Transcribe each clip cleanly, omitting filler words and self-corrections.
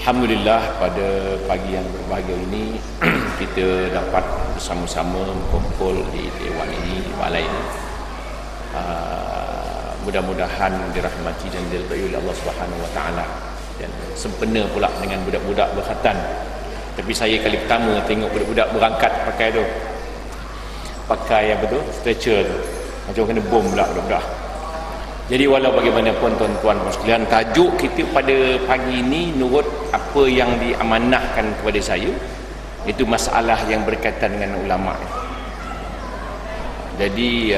Alhamdulillah, pada pagi yang berbahagia ini kita dapat bersama-sama berkumpul di dewan ini, di balai ini. Mudah-mudahan dirahmati dan diridai oleh Allah Subhanahu Wa Taala, dan sempena pula dengan budak-budak berkhatan. Tapi saya kali pertama tengok budak-budak berangkat pakai apa tu, stretcher tu, macam kena bom pula budak-budak. Jadi walau bagaimanapun tuan-tuan sekalian, tajuk kita pada pagi ini nurut apa yang diamanahkan kepada saya, itu masalah yang berkaitan dengan ulama. Jadi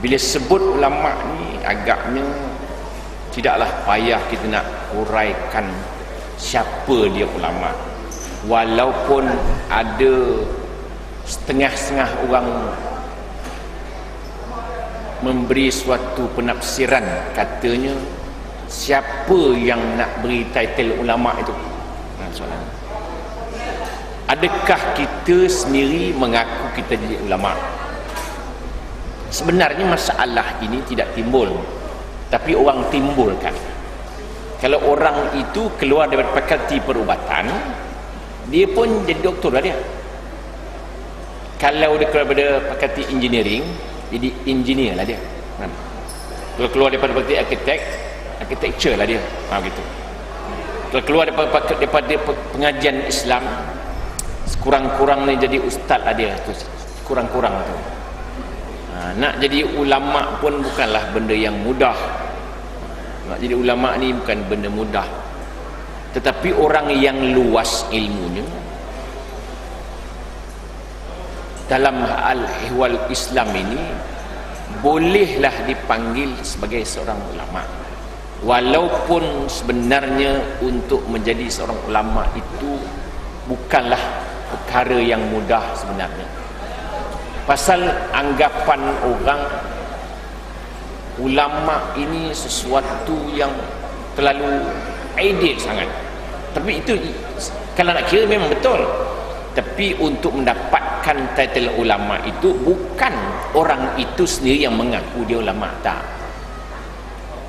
bila sebut ulama ni agaknya tidaklah payah kita nak uraikan siapa dia ulama, walaupun ada setengah-setengah orang memberi suatu penafsiran, katanya siapa yang nak beri title ulama itu. Soalan, adakah kita sendiri mengaku kita jadi ulama? Sebenarnya masalah ini tidak timbul, tapi orang timbulkan. Kalau orang itu keluar daripada fakulti perubatan, dia pun jadi doktor lah dia. Kalau dia keluar daripada fakulti engineering, jadi engineer lah dia. Kalau keluar daripada fakulti architecture lah dia. Gitu. Kalau keluar daripada pengajian Islam, sekurang-kurangnya jadi ustaz lah dia. Kurang-kurang tu. Nak jadi ulama pun bukanlah benda yang mudah. Nak jadi ulama ni bukan benda mudah. Tetapi orang yang luas ilmunya dalam hal ihwal Islam ini bolehlah dipanggil sebagai seorang ulama, walaupun sebenarnya untuk menjadi seorang ulama itu bukanlah perkara yang mudah sebenarnya. Pasal anggapan orang ulama ini sesuatu yang terlalu ideal sangat. Tapi itu kalau nak kira memang betul. Tapi untuk mendapatkan title ulama itu bukan orang itu sendiri yang mengaku dia ulama, tak.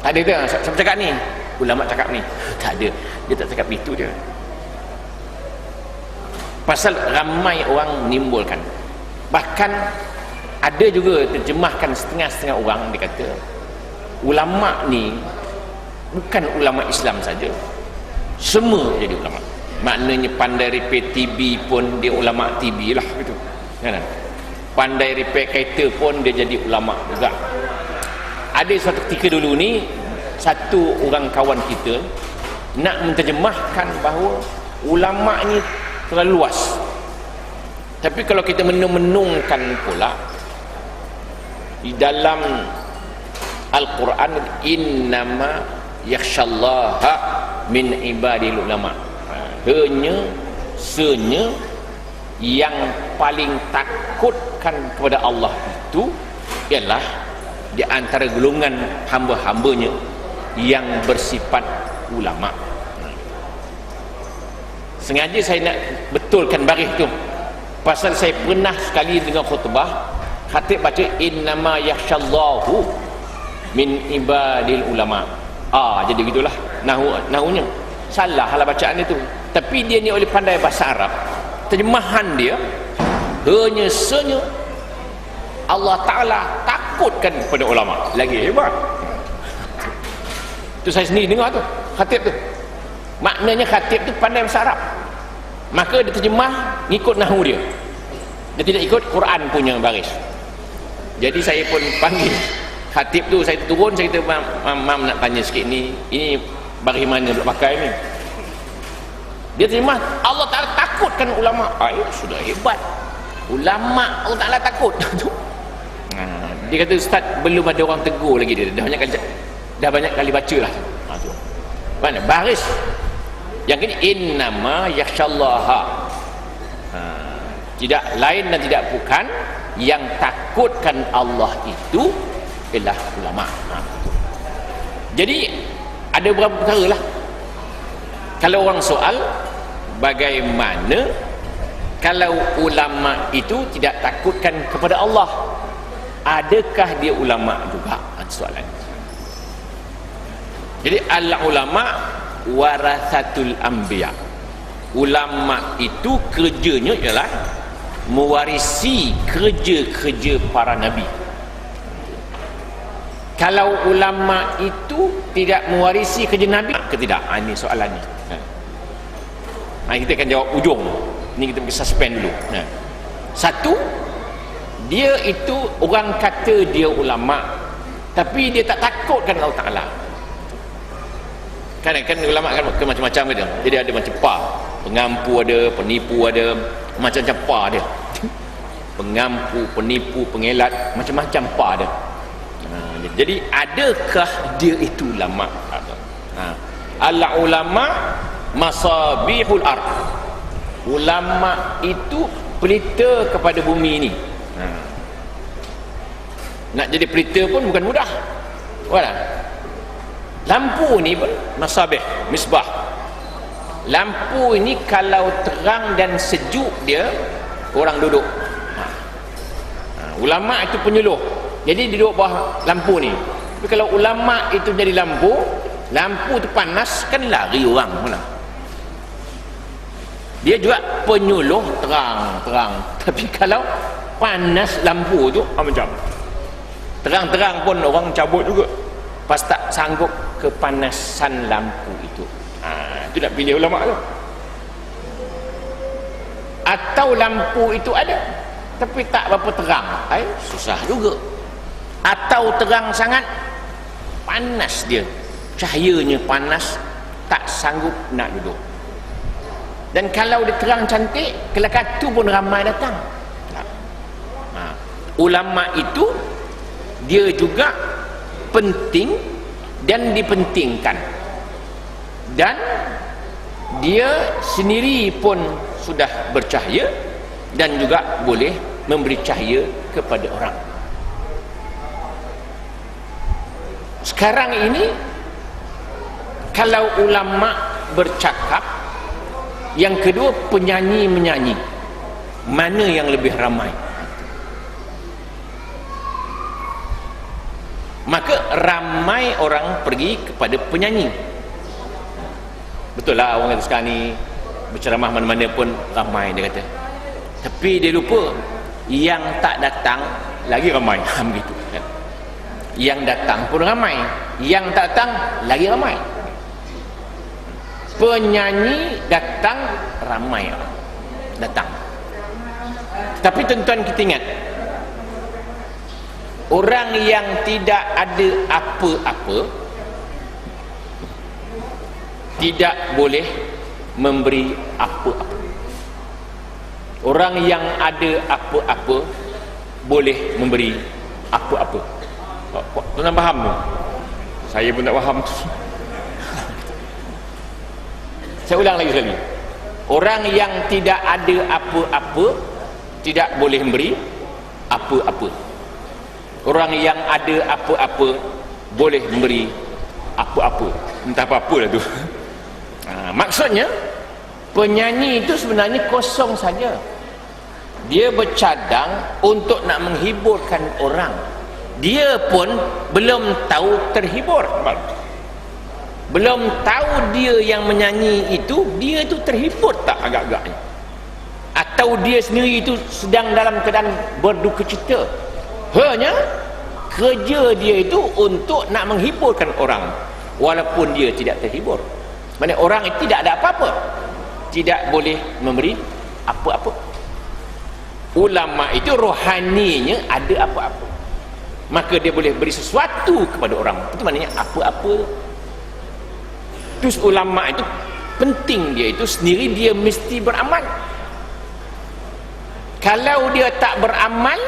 Tak ada ke? Siapa cakap ni? Ulama cakap ni. Tak ada. Dia tak cakap itu dia. Pasal ramai orang menimbulkan. Bahkan ada juga terjemahkan setengah-setengah orang, dia kata ulama ni bukan ulama Islam saja, semua jadi ulama. Maknanya pandai repair TV pun dia ulama TV lah gitu. Kan? Pandai repair kereta pun dia jadi ulama juga. Ada suatu ketika dulu ni, satu orang kawan kita nak menterjemahkan bahawa ulama ni terlalu luas. Tapi kalau kita menung-menungkan pula di dalam Al-Quran, innama yakhshallaha min ibadil ulama. Hanya yang paling takutkan kepada Allah itu ialah di antara golongan hamba-hambanya yang bersifat ulama. Sengaja saya nak betulkan baris tu, pasal saya pernah sekali dengar khutbah khatib baca innama yakhshallahu min ibadil ulama. Jadi gitulah nahunya. Salah lah bacaan itu. Tapi dia ni oleh pandai bahasa Arab, terjemahan dia hanya Allah Ta'ala takutkan kepada ulama. Lagi hebat. Itu saya sendiri dengar tu, khatib tu. Maknanya khatib tu pandai bahasa Arab, maka dia terjemah ngikut nahu dia. Dia tidak ikut Quran punya baris. Jadi saya pun panggil khatib tu, saya turun, saya kata, mam nak tanya sikit ni, ini baris mana nak pakai ni? Dia terima Allah Ta'ala takutkan ulama. Sudah hebat. Ulama Allah Ta'ala takut. Dia kata, ustaz, belum ada orang tegur lagi dia. Dah banyak kali baca lah. Mana? Baris. Yang ini, innama yakhshallaha. Tidak lain dan tidak bukan, yang takutkan Allah itu ialah ulama. Jadi, ada beberapa perkara lah. Kalau orang soal, bagaimana kalau ulama itu tidak takutkan kepada Allah, adakah dia ulama juga? Soalan. Jadi al-ulama warathatul anbiya. Ulama itu kerjanya ialah mewarisi kerja-kerja para nabi. Kalau ulama itu tidak mewarisi kerja nabi ke tidak? Ini soalannya. Kita akan jawab ujung. Ni kita pergi suspend dulu. Satu, dia itu orang kata dia ulama, tapi dia tak takutkan Allah Ta'ala. Kan ulama kan macam-macam dia. Jadi ada macam pengampu ada, penipu ada, macam-macam dia. Pengampu, penipu, pengelat, macam-macam dia. Jadi adakah dia itu ulama? Al-ulama masabihul ard. Ulama itu pelita kepada bumi ini. Nak jadi pelita pun bukan mudah. Lampu ni pun masabih, misbah. Lampu ini kalau terang dan sejuk dia, orang duduk. Ulama itu penyuluh, jadi duduk bawah lampu ni. Tapi kalau ulama itu jadi lampu, lampu tu panas kan lari orang pula. Dia juga penyuluh terang. Tapi kalau panas lampu tu macam terang-terang pun orang cabut juga, pas tak sanggup kepanasan lampu itu. Itu nak pilih ulama tu. Atau lampu itu ada tapi tak berapa terang, susah juga. Atau terang sangat, panas dia, cahayanya panas, tak sanggup nak duduk. Dan kalau dia terang cantik, kelakatu pun ramai datang. Ulama itu dia juga penting dan dipentingkan, dan dia sendiri pun sudah bercahaya dan juga boleh memberi cahaya kepada orang. Sekarang ini kalau ulama bercakap, yang kedua penyanyi menyanyi, mana yang lebih ramai? Maka ramai orang pergi kepada penyanyi. Betul lah, orang kata sekarang ni berceramah mana-mana pun ramai, dia kata. Tapi dia lupa yang tak datang lagi ramai. Begitu kan? Yang datang pun ramai, yang tak datang lagi ramai. Penyanyi datang, ramai orang datang. Tapi tuan-tuan, kita ingat, orang yang tidak ada apa-apa tidak boleh memberi apa-apa. Orang yang ada apa-apa boleh memberi apa-apa. Tuan faham tu? Saya pun tak faham. Saya ulang lagi sekali. Orang yang tidak ada apa-apa tidak boleh memberi apa-apa. Orang yang ada apa-apa boleh memberi apa-apa. Entah apa-apa lah tu. Maksudnya penyanyi itu sebenarnya kosong saja. Dia bercadang untuk nak menghiburkan orang. Dia pun belum tahu terhibur. Belum tahu dia yang menyanyi itu, dia itu terhibur tak agak-agaknya, atau dia sendiri itu sedang dalam keadaan berduka cita. Hanya kerja dia itu untuk nak menghiburkan orang, walaupun dia tidak terhibur. Maksudnya orang itu tidak ada apa-apa, tidak boleh memberi apa-apa. Ulama itu rohaninya ada apa-apa, maka dia boleh beri sesuatu kepada orang. Itu maknanya apa-apa. Terus ulama itu penting, dia itu sendiri dia mesti beramal. Kalau dia tak beramal,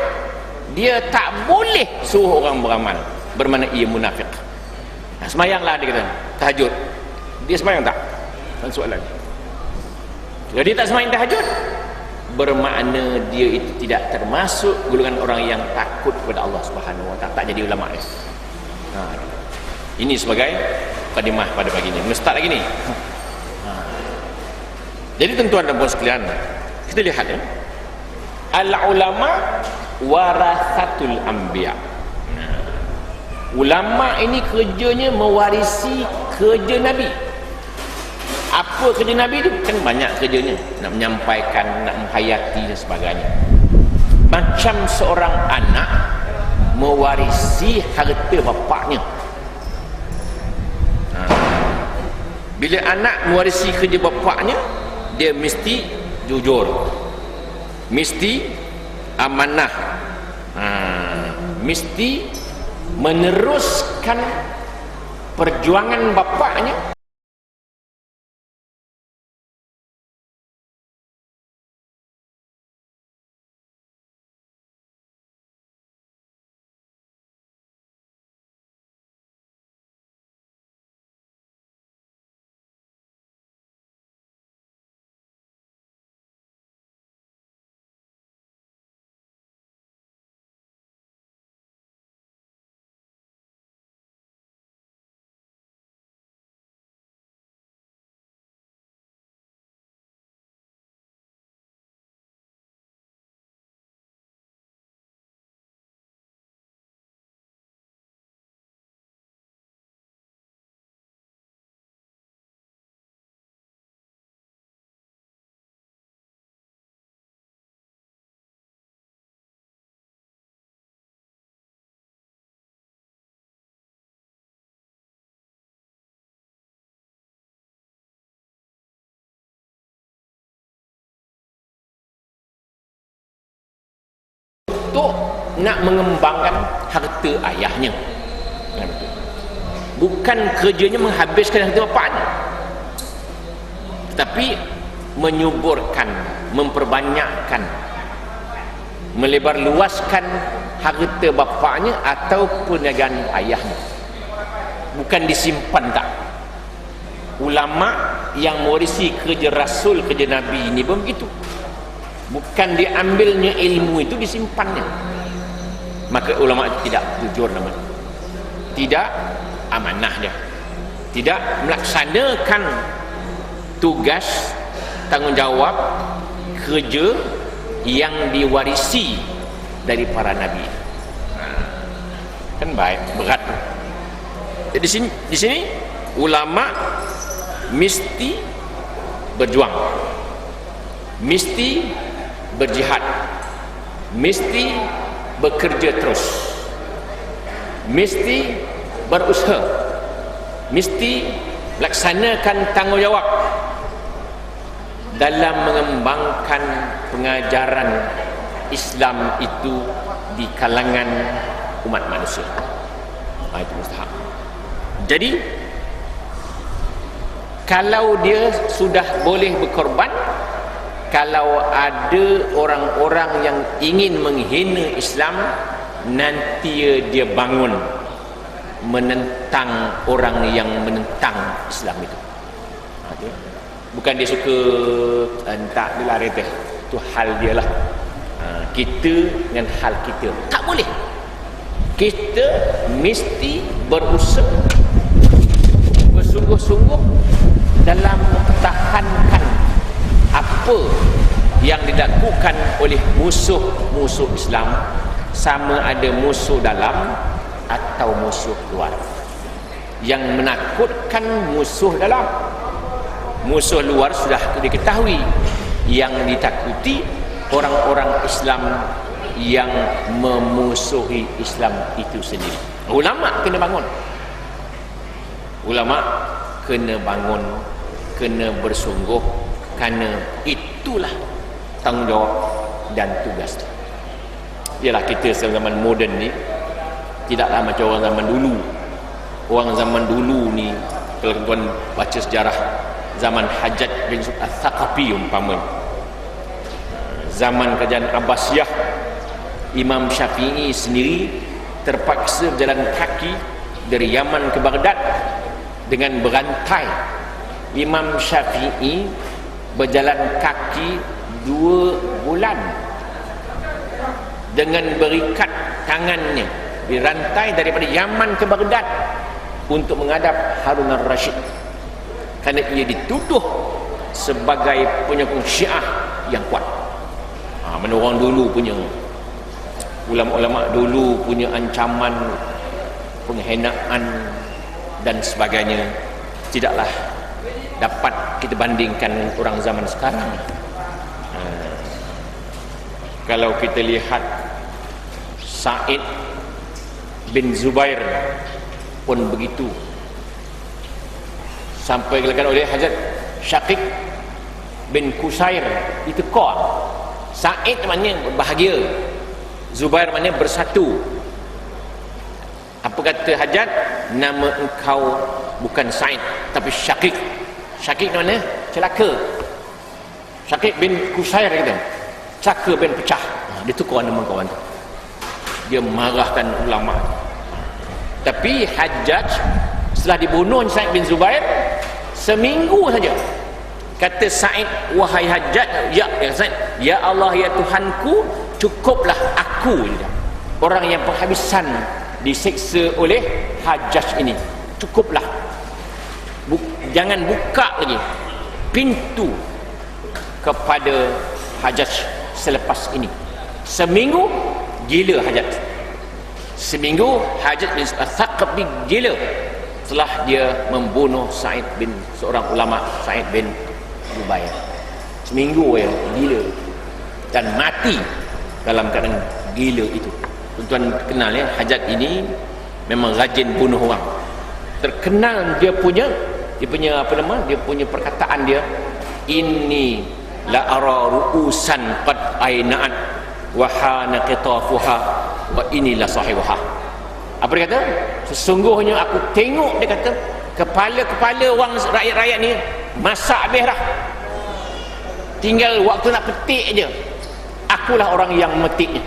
dia tak boleh suruh orang beramal, bermakna ia munafik. Semayanglah, dia kata tahajud, dia semayang tak? Soalan. Kalau dia tak semayang tahajud, bermakna dia itu tidak termasuk golongan orang yang takut kepada Allah Subhanahu Wa Taala, tak jadi ulama. Ini sebagai mukadimah pada pagi ini. Start lagi ni. Jadi tuan-tuan dan puan sekalian, kita lihat ya, al-ulama warathatul anbiya. Ulama ini kerjanya mewarisi kerja Nabi. Apa kerja Nabi itu? Kan banyak kerjanya, nak menyampaikan, nak menghayati dan sebagainya. Macam seorang anak mewarisi harta bapaknya. Bila anak mewarisi kerja bapaknya, dia mesti jujur, mesti amanah, mesti meneruskan perjuangan bapaknya. Untuk nak mengembangkan harta ayahnya. Bukan kerjanya menghabiskan harta bapaknya, tetapi menyuburkan, memperbanyakkan, melebar luaskan harta bapaknya atau perniagaan ayahnya. Bukan disimpan tak. Ulama yang mewarisi kerja Rasul, kerja Nabi ini pun begitu. Bukan diambilnya ilmu itu disimpannya. Maka ulama tidak jujur namanya, tidak amanah dia, tidak melaksanakan tugas, tanggungjawab, kerja yang diwarisi dari para nabi. Kan baik, berat. Jadi di sini ulama mesti berjuang, mesti berjihad, mesti bekerja terus, mesti berusaha, mesti laksanakan tanggungjawab dalam mengembangkan pengajaran Islam itu di kalangan umat manusia. Itu mustahak. Jadi kalau dia sudah boleh berkorban, kalau ada orang-orang yang ingin menghina Islam, nanti dia bangun menentang orang yang menentang Islam itu. Bukan dia suka tak dia lari teh, itu hal dia lah. Kita dengan hal kita tak boleh. Kita mesti berusaha bersungguh-sungguh dalam mempertahankan apa yang dilakukan oleh musuh-musuh Islam, sama ada musuh dalam atau musuh luar. Yang menakutkan musuh dalam, musuh luar sudah diketahui. Yang ditakuti orang-orang Islam yang memusuhi Islam itu sendiri. Ulama kena bangun, ulama kena bangun, kena bersungguh, kerana itulah tanggungjawab dan tugas. Ialah kita zaman moden ni tidaklah macam orang zaman dulu. Orang zaman dulu ni, kalau tuan baca sejarah zaman Hajjaj bin Yusuf Al-Thaqafi umpama, zaman kerajaan Abbasiyah, Imam Syafi'i sendiri terpaksa berjalan kaki dari Yaman ke Baghdad dengan berantai. Imam Syafi'i berjalan kaki 2 bulan dengan berikat tangannya, dirantai daripada Yaman ke Baghdad untuk menghadap Harun al-Rashid, kerana ia dituduh sebagai penyokong Syiah yang kuat. Mana orang dulu punya, ulama-ulama dulu punya ancaman penghinaan dan sebagainya tidaklah dapat kita bandingkan dengan orang zaman sekarang. Kalau kita lihat Sa'id bin Zubair pun begitu, sampai dilakukan oleh Hazrat Syaqiq bin Qusair ditekor. Sa'id maknanya berbahagia, Zubair maknanya bersatu. Apa kata Hajat? Nama engkau bukan Sa'id tapi Syaqiq. Syaqiq mana? Celaka. Syaqiq bin Qusair kata, celaka bin pecah. Dia tukar nama kawan tu. Dia marahkan ulama. Tapi Hajjaj setelah dibunuh Sa'id bin Zubair, seminggu saja kata Sa'id, wahai Hajjaj, ya Sa'id, ya Allah ya Tuhanku, cukuplah aku orang yang penghabisan disiksa oleh Hajjaj ini, cukuplah. Jangan buka lagi pintu kepada Hajjaj selepas ini. Seminggu gila Hajjaj. Seminggu Hajjaj bin Thaqafi gila setelah dia membunuh Sa'id bin, seorang ulama, Sa'id bin Zubair. Seminggu ya gila dan mati dalam keadaan gila itu. Tuan-tuan kenal ya, Hajjaj ini memang rajin bunuh orang. Terkenal dia punya apa nama? Dia punya perkataan dia, inni la ara ru'usan qad aina'at wa hana qitafuha wa inilah sahibuha. Apa dia kata? Sesungguhnya aku tengok, dia kata, kepala-kepala orang rakyat-rakyat ni masak habis dah, tinggal waktu nak petik je, akulah orang yang memetiknya.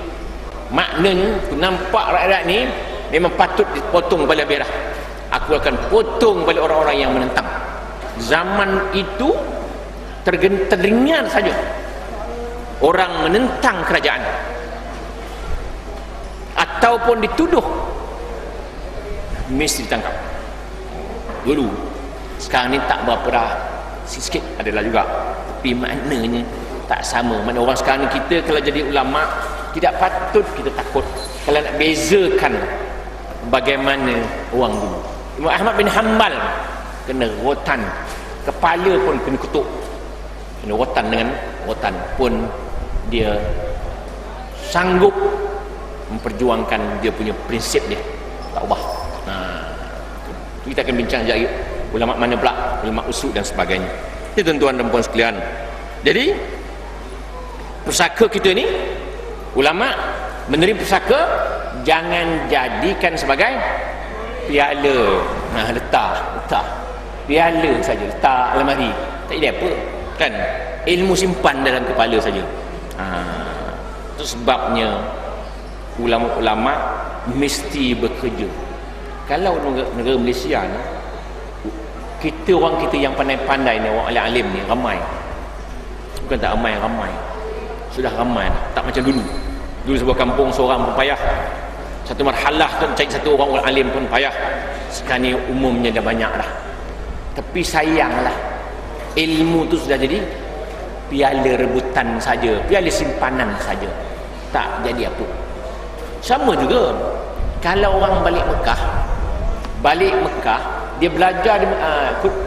Maknanya nampak rakyat ni memang patut dipotong kepala habis dah, aku akan potong balik orang-orang yang menentang. Zaman itu terdengar saja orang menentang kerajaan ataupun dituduh mesti ditangkap dulu. Sekarang ni tak berapa dah, sikit adalah juga, tapi maknanya tak sama. Mana orang sekarang ni, kita kalau jadi ulama tidak patut kita takut kalau nak bezakan bagaimana orang dulu. Imam Ahmad bin Hanbal kena rotan, kepala pun kena kutuk, kena rotan dengan rotan pun dia sanggup memperjuangkan dia punya prinsip dia, tak ubah. Kita akan bincang sekejap, ulama mana pula, ulama usul dan sebagainya. Ini tuan-tuan dan puan sekalian. Jadi pusaka kita ni, ulama menerima pusaka jangan jadikan sebagai piala. Letak piala saja, letak almari, tak ada apa kan, ilmu simpan dalam kepala saja. Itu sebabnya ulama-ulama mesti bekerja. Kalau negara Malaysia ni, kita orang kita yang pandai-pandai ni, orang alim-alim ni ramai, bukan tak ramai, sudah ramai, tak macam dulu. Sebuah kampung seorang pun payah, satu marhalah tu cari satu orang alim pun payah. Sekarang ni umumnya dah banyak dah. Tapi sayanglah, ilmu tu sudah jadi piala rebutan saja, piala simpanan saja, tak jadi apa. Sama juga kalau orang balik Mekah, dia belajar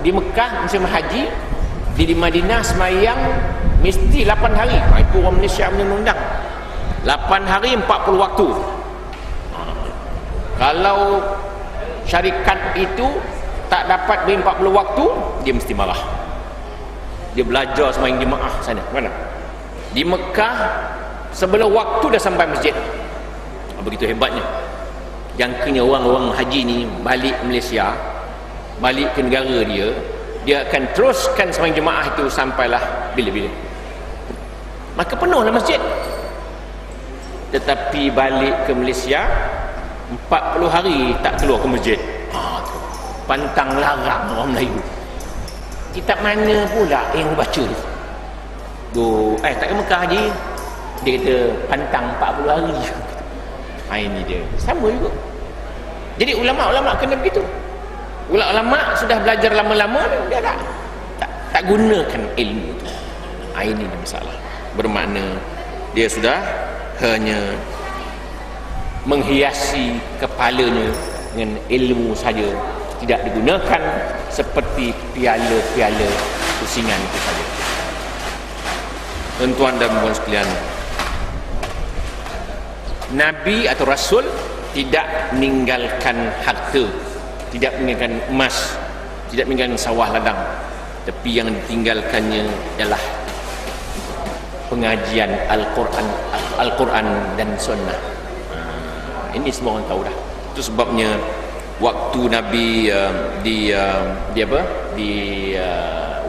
di Mekah musim haji, di Madinah semayang mesti 8 hari. Itu orang Malaysia punya undang, 8 hari 40 waktu. Kalau syarikat itu tak dapat 40 waktu, dia mesti marah. Dia belajar semayang jemaah sana. Mana? Di Mekah sebelum waktu dah sampai masjid. Begitu hebatnya. Yang kena orang-orang haji ni balik Malaysia, balik ke negara dia akan teruskan semayang jemaah itu sampailah bila-bila. Maka penuhlah masjid. Tetapi balik ke Malaysia 40 hari tak keluar ke masjid. Pantang larang orang Melayu. Kitab mana pula yang baca tu? Tak ke Mekah haji, dia kata pantang 40 hari. Ini dia sama juga. Jadi ulama-ulama kena begitu. Ulama sudah belajar lama-lama, dia tak gunakan ilmu itu. Ini dia masalah. Bermakna dia sudah hanya menghiasi kepalanya dengan ilmu saja, tidak digunakan seperti piala-piala pusingan itu saja. Tuan-tuan dan puan sekalian, Nabi atau Rasul tidak meninggalkan harta, tidak meninggalkan emas, tidak meninggalkan sawah ladang, tapi yang ditinggalkannya ialah pengajian Al-Quran dan Sunnah. Ini semua orang tahu dah. Itu sebabnya waktu Nabi di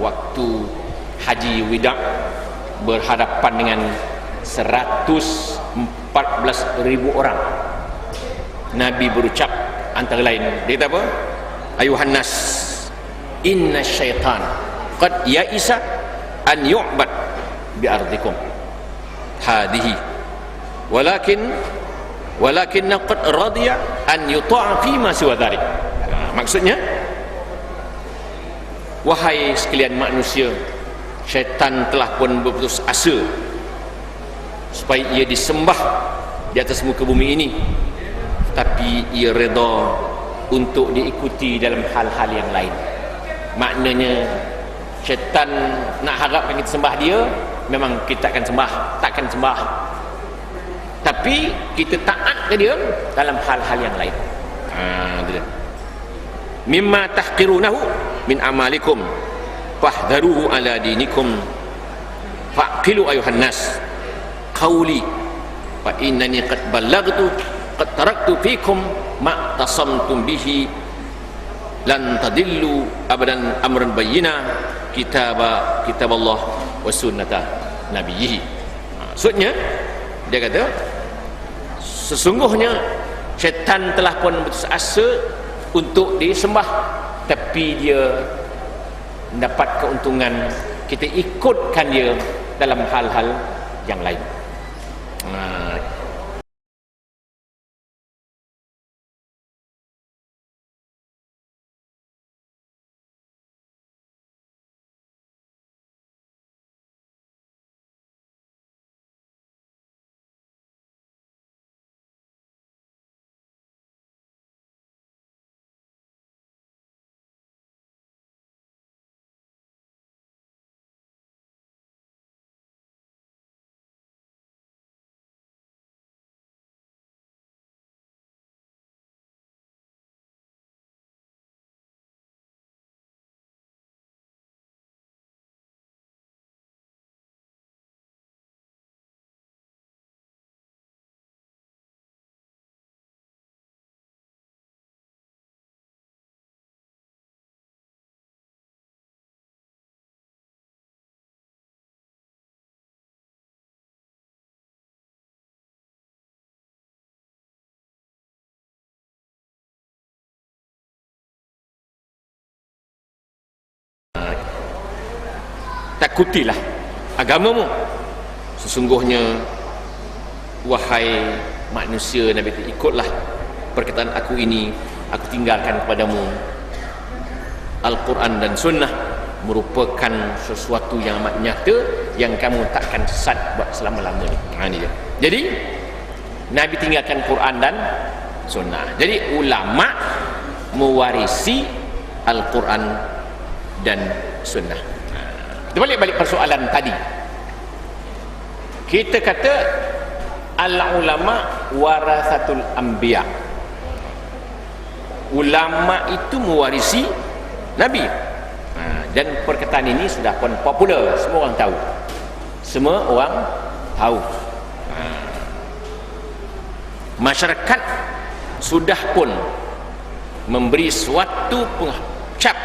waktu Haji Wida berhadapan dengan 114,000 orang, Nabi berucap antara lain, dia kata apa? Ayuhan nas, inna syaitan qad ya'isa an yu'bad bi ardikum hadihi walakinna qad radiya an yuta'a fi ma siwa dhalik. Maksudnya, wahai sekalian manusia, syaitan telah pun berputus asa supaya ia disembah di atas muka bumi ini, tapi ia reda untuk diikuti dalam hal-hal yang lain. Maknanya syaitan nak harapkan kita sembah dia, memang kita akan sembah, takkan sembah, tapi kita taat ke dia dalam hal-hal yang lain. Mimma tahqirunahu min amalikum fahdharuhu ala dinikum faqilu ayuhan nas qawli fa innani qad ballaghtu qad taraktu fikum ma tasamtum bihi lan tadillu abadan amran bayyina kitab Allah wa sunnata nabiyhi. Maksudnya dia kata, sesungguhnya syaitan telah pun berputus asa untuk disembah, tapi dia mendapat keuntungan kita ikutkan dia dalam hal-hal yang lain. Takutilah agamamu, sesungguhnya wahai manusia, Nabi itu, ikutlah perkataan aku ini, aku tinggalkan kepadamu Al-Quran dan Sunnah, merupakan sesuatu yang amat nyata yang kamu takkan sesat buat selama-lamanya. Ini dia. Jadi Nabi tinggalkan Quran dan Sunnah. Jadi ulama mewarisi Al-Quran dan Sunnah. Kita balik persoalan tadi. Kita kata al-ulama warasatul anbiya. Ulama itu mewarisi Nabi. Dan perkataan ini sudah pun popular, semua orang tahu. Semua orang tahu. Masyarakat sudah pun memberi suatu pengcap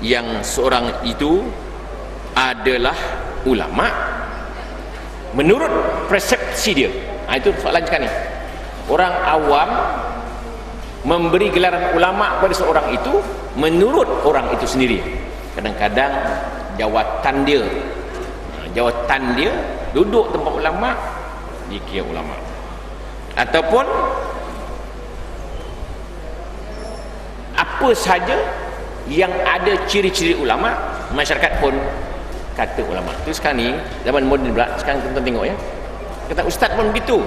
yang seorang itu adalah ulama menurut persepsi dia. Itu soalan sekarang ni. Orang awam memberi gelaran ulama kepada seorang itu menurut orang itu sendiri. Kadang-kadang jawatan dia duduk tempat ulama, dikira ulama, ataupun apa saja yang ada ciri-ciri ulama, masyarakat pun kata ulama. Itu sekarang ni zaman moden pula. Sekarang kita tengok ya, kata ustaz pun begitu.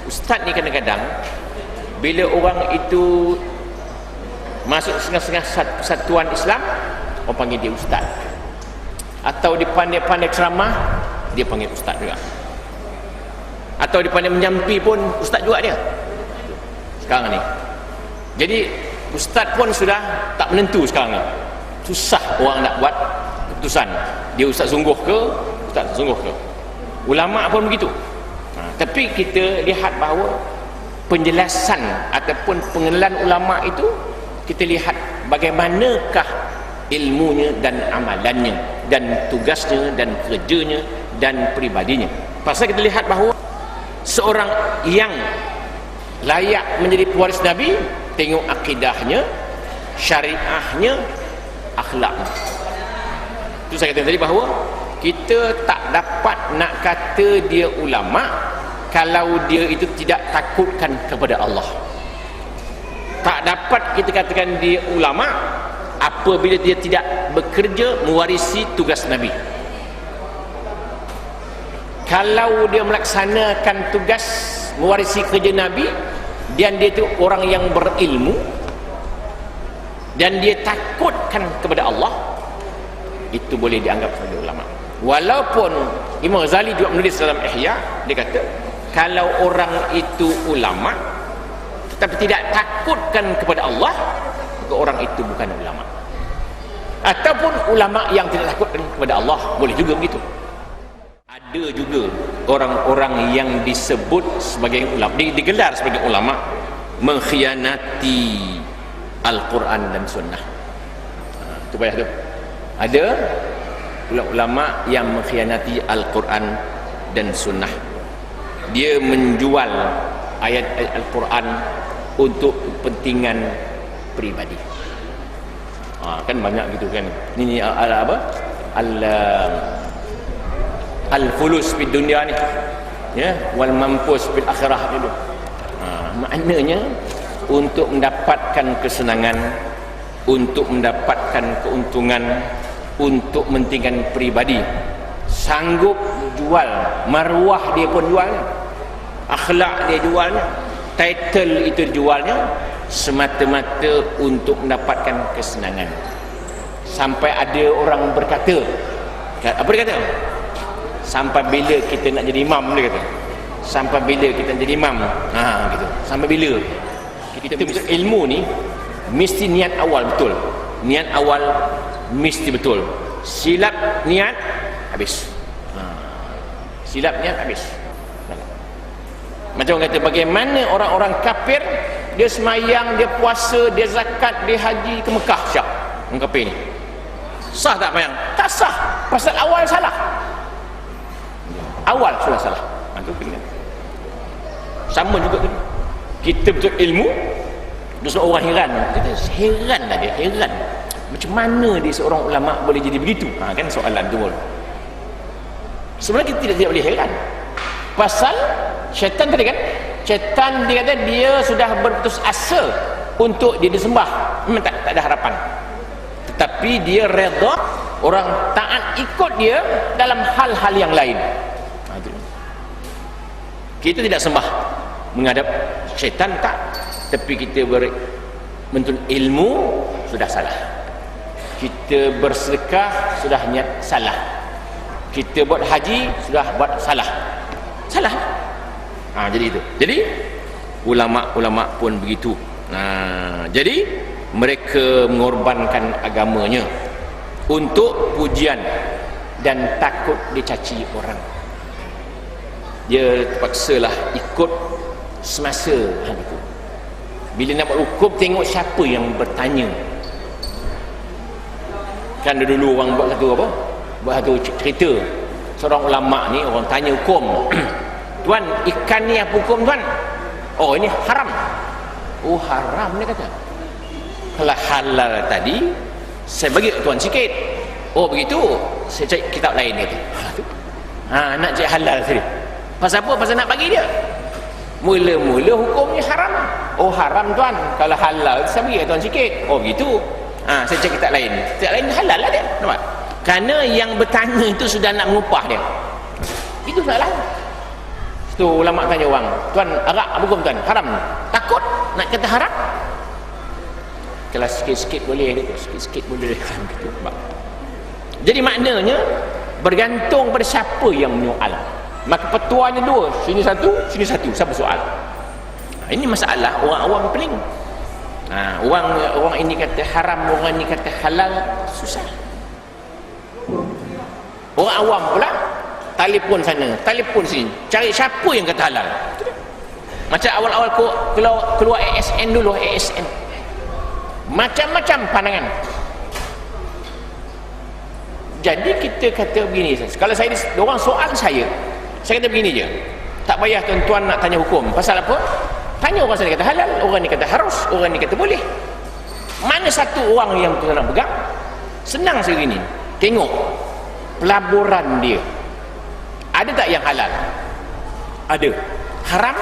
Ustaz ni kadang-kadang bila orang itu masuk setengah-setengah persatuan Islam, orang panggil dia ustaz. Atau dia pandai-pandai ceramah, dia panggil ustaz juga. Atau dia pandai menyampi pun ustaz juga dia sekarang ni. Jadi ustaz pun sudah tak menentu sekarang ni. Susah orang nak buat keputusan, dia ustaz sungguh ke, ustaz sungguh ke. Ulama pun begitu. Tapi kita lihat bahawa penjelasan ataupun pengenalan ulama itu, kita lihat bagaimanakah ilmunya dan amalannya dan tugasnya dan kerjanya dan pribadinya. Pasal kita lihat bahawa seorang yang layak menjadi pewaris Nabi, tengok akidahnya, syariahnya, akhlaknya. Itu saya kata tadi bahawa kita tak dapat nak kata dia ulama kalau dia itu tidak takutkan kepada Allah. Tak dapat kita katakan dia ulama apabila dia tidak bekerja mewarisi tugas Nabi. Kalau dia melaksanakan tugas mewarisi kerja Nabi dan dia itu orang yang berilmu dan dia takutkan kepada Allah, itu boleh dianggap sebagai ulama. Walaupun Imam Ghazali juga menulis dalam Ihya, dia kata kalau orang itu ulama tetapi tidak takutkan kepada Allah, maka orang itu bukan ulama. Ataupun ulama yang tidak takutkan kepada Allah, boleh juga begitu. Ada juga orang-orang yang disebut sebagai ulama, digelar sebagai ulama, mengkhianati Al-Quran dan Sunnah. Itu payah tu. Ada ulama yang mengkhianati Al-Quran dan Sunnah. Dia menjual ayat-ayat Al-Quran untuk kepentingan pribadi. Kan banyak gitu kan. Ini apa? Al-fulus fid dunya ni. Ya, wal mampus fil akhirah dulu. Maknanya untuk mendapatkan kesenangan, untuk mendapatkan keuntungan, untuk mentingkan pribadi, sanggup jual maruah dia pun jualnya, akhlak dia jualnya, title itu jualnya, semata-mata untuk mendapatkan kesenangan. Sampai ada orang berkata, apa dia kata? Sampai bila kita nak jadi imam, dia kata. Sampai bila kita nak jadi imam? Gitu. Sampai bila? Kita ilmu ni mesti niat awal betul. Niat awal mesti betul. Silap niat habis. Silap niat habis. Macam orang kata, bagaimana orang-orang kafir, dia semayang, dia puasa, dia zakat, dia haji ke Mekah, Syah. Orang kafir ni sah tak mayang? Tak sah. Pasal awal salah. Awal sudah salah. Itu kena. Sama juga tu. Kita betul ilmu, terus orang heran. Kita heran lah dia, heran. Macam mana dia seorang ulama boleh jadi begitu? Kan soalan tu. Sebenarnya kita tidak boleh heran. Pasal syaitan tadi kan, syaitan dia kata dia sudah berputus asa untuk dia disembah. Memang tak ada harapan. Tetapi dia redha orang taat ikut dia dalam hal-hal yang lain. Kita tidak sembah menghadap syaitan, tak. Tapi kita menuntut ilmu, sudah salah. Kita bersedekah, sudah niat salah. Kita buat haji, sudah buat salah. Salah. Jadi itu. Jadi ulama-ulama pun begitu. Jadi mereka mengorbankan agamanya untuk pujian dan takut dicaci orang. Dia terpaksalah ikut semasa itu. Bila nak buat hukum, tengok siapa yang bertanya. Kan dulu orang buat satu apa? Buat satu cerita. Seorang ulama ni, orang tanya hukum. Tuan, ikan ni apa hukum tuan? Oh, ini haram. Oh, haram dia kata. Kalau halal tadi, saya bagi tuan sikit. Oh, begitu. Saya cari kitab lain dia. Nak cari halal tadi. Pasal apa? Pasal nak bagi dia. Mula-mula hukumnya haram. Oh, haram tuan. Kalau halal, saya bagi tuan sikit. Oh, begitu. Saya cari kitab lain. Kitab lain halal lah dia. Nampak? Kerana yang bertanya itu sudah nak mengupah dia. Itu salah. Tu ulama tanya orang, tuan, arak apa hukum tuan? Haram. Takut nak kata haram? Kalau sikit-sikit boleh dia, sikit-sikit boleh gitu. Jadi maknanya bergantung pada siapa yang menyoal. Maka petuanya dua, sini satu, siapa soal. Ini masalah orang awam pening. Orang ini kata haram, orang ini kata halal, susah. Orang awam pula telefon sana, telefon sini, cari siapa yang kata halal. Macam awal-awal keluar ASN dulu, ASN macam-macam pandangan. Jadi kita kata begini, kalau orang soal saya kata begini je, tak payah tuan-tuan nak tanya hukum. Pasal apa? Tanya orang sana kata halal, orang ni kata harus, orang ni kata boleh. Mana satu orang yang tuan nak pegang? Senang segini, tengok pelaburan dia, ada tak yang halal? Ada. Haram?